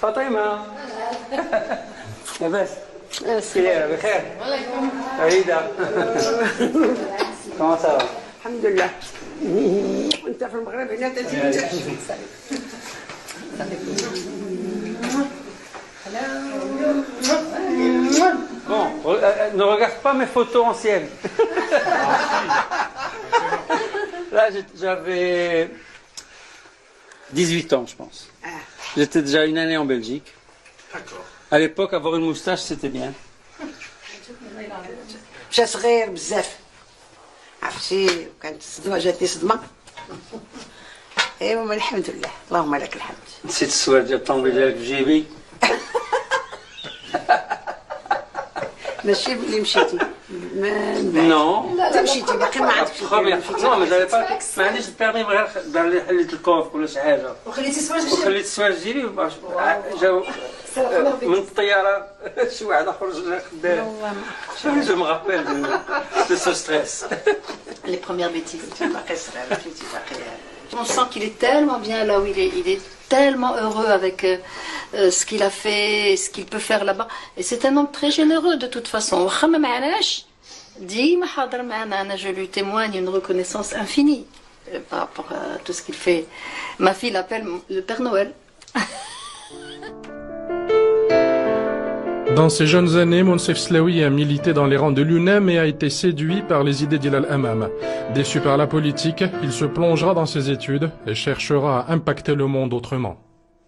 فاطمة لاباس كيف بخير عيدة كما صار الحمد لله وانت في المغرب هنا تزيد Bon, ne regarde pas mes photos anciennes. Là, j'avais 18 ans, je pense. J'étais déjà une année en Belgique. D'accord. À l'époque, avoir une moustache, c'était bien. مشى صغير بزاف عرفتي كانت الصدمه جاتني صدمه ايوا الحمد لله اللهم لك الحمد نسيت السوار ديال الطوموبيل ديالك في جيبي. ماشي بلي مشيتي Non. انت مشيتي باقي ما عندكش Non, mais j'avais pas. ما عنديش البيرمي من غير اللي حليت الكوف ولا شي حاجه. وخليتي سواج وخليت السواج ديالي جاو من الطياره شي واحد اخر جا خدام. Je me rappelle de ce stress. les premières bêtises. باقي صغير مشيتي باقي On sent qu'il est tellement bien là où il est. Il est tellement heureux avec ce qu'il a fait, ce qu'il peut faire là-bas. Et c'est un homme très généreux de toute façon. وخا ما معناش ديما حاضر معنا. أنا je lui témoigne une reconnaissance infinie par rapport à tout ce qu'il fait. Ma fille l'appelle le Père Noël. Dans ses jeunes années, Monsef Slaoui a milité dans les rangs de l'UNEM et a été séduit par les idées d'Ilal Hammam. Déçu par la politique, il se plongera dans ses études et cherchera à impacter le monde autrement.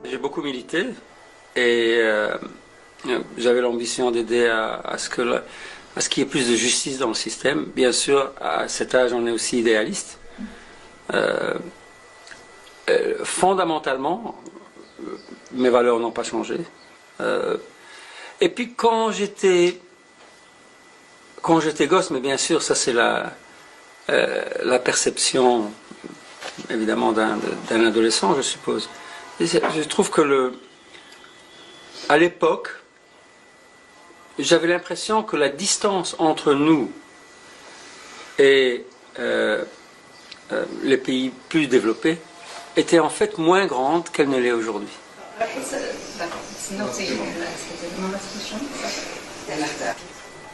J'ai beaucoup milité et j'avais l'ambition d'aider à ce qu'il y ait plus de justice dans le système. Bien sûr, à cet âge, on est aussi idéaliste. Fondamentalement, mes valeurs n'ont pas changé. Et puis quand j'étais gosse, mais bien sûr, ça c'est la perception évidemment d'un adolescent, je suppose. Et je trouve que à l'époque, j'avais l'impression que la distance entre nous et les pays plus développés était en fait moins grande qu'elle ne l'est aujourd'hui.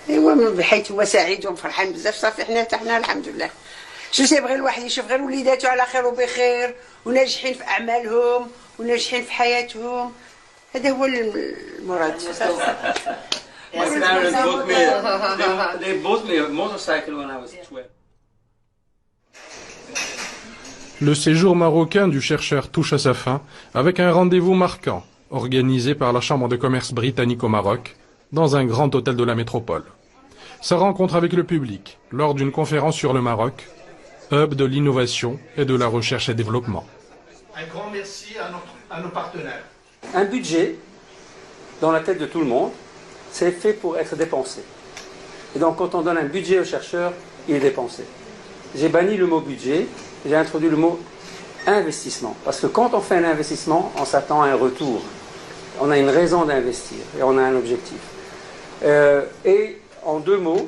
ايوا بحيث هو سعيد وفرحان بزاف صافي حنا الحمد لله شو تيبغي الواحد يشوف غير وليداتو على خير وبخير وناجحين في اعمالهم وناجحين في حياتهم هذا هو المراد My parents bought me a motorcycle when I was 12. Le séjour marocain du chercheur touche à sa fin avec un rendez-vous marquant organisé par la Chambre de commerce britannique au Maroc dans un grand hôtel de la métropole. Sa rencontre avec le public lors d'une conférence sur le Maroc, hub de l'innovation et de la recherche et développement. Un grand merci à nos partenaires. Un budget, dans la tête de tout le monde, c'est fait pour être dépensé. Et donc quand on donne un budget aux chercheurs, il est dépensé. J'ai banni le mot budget, j'ai introduit le mot investissement. Parce que quand on fait un investissement, on s'attend à un retour. On a une raison d'investir et on a un objectif. Et en deux mots,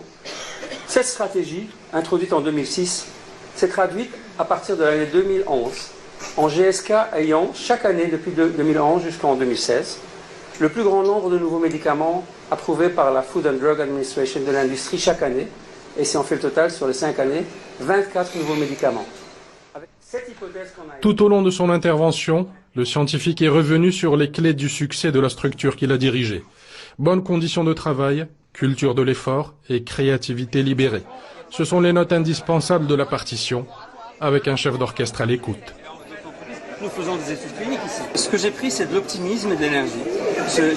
cette stratégie, introduite en 2006, s'est traduite à partir de l'année 2011 en GSK ayant chaque année depuis 2011 jusqu'en 2016 le plus grand nombre de nouveaux médicaments approuvés par la Food and Drug Administration de l'industrie chaque année. Et si on fait le total sur les 5 années, 24 nouveaux médicaments. Avec cette hypothèse qu'on a... Tout au long de son intervention, le scientifique est revenu sur les clés du succès de la structure qu'il a dirigée. Bonnes conditions de travail, culture de l'effort et créativité libérée. Ce sont les notes indispensables de la partition, avec un chef d'orchestre à l'écoute. Nous faisons des études cliniques ici. Ce que j'ai pris, c'est de l'optimisme et de l'énergie.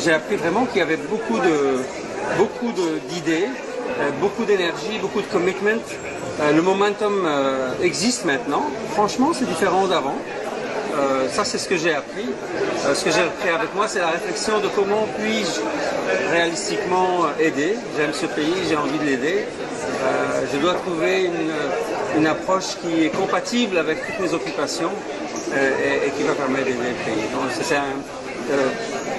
J'ai appris vraiment qu'il y avait beaucoup d'idées, beaucoup d'énergie, beaucoup de commitment. Le momentum existe maintenant. Franchement, c'est différent d'avant. Ça, c'est ce que j'ai appris. Ce que j'ai appris avec moi, c'est la réflexion de comment puis-je réalistiquement aider. J'aime ce pays, j'ai envie de l'aider. Je dois trouver une approche qui est compatible avec toutes mes occupations et qui va permettre d'aider le pays. Donc,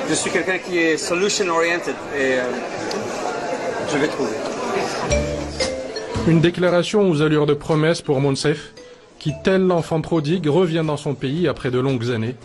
je suis quelqu'un qui est solution-oriented et je vais trouver. Une déclaration aux allures de promesse pour Monsef, qui, tel l'enfant prodigue, revient dans son pays après de longues années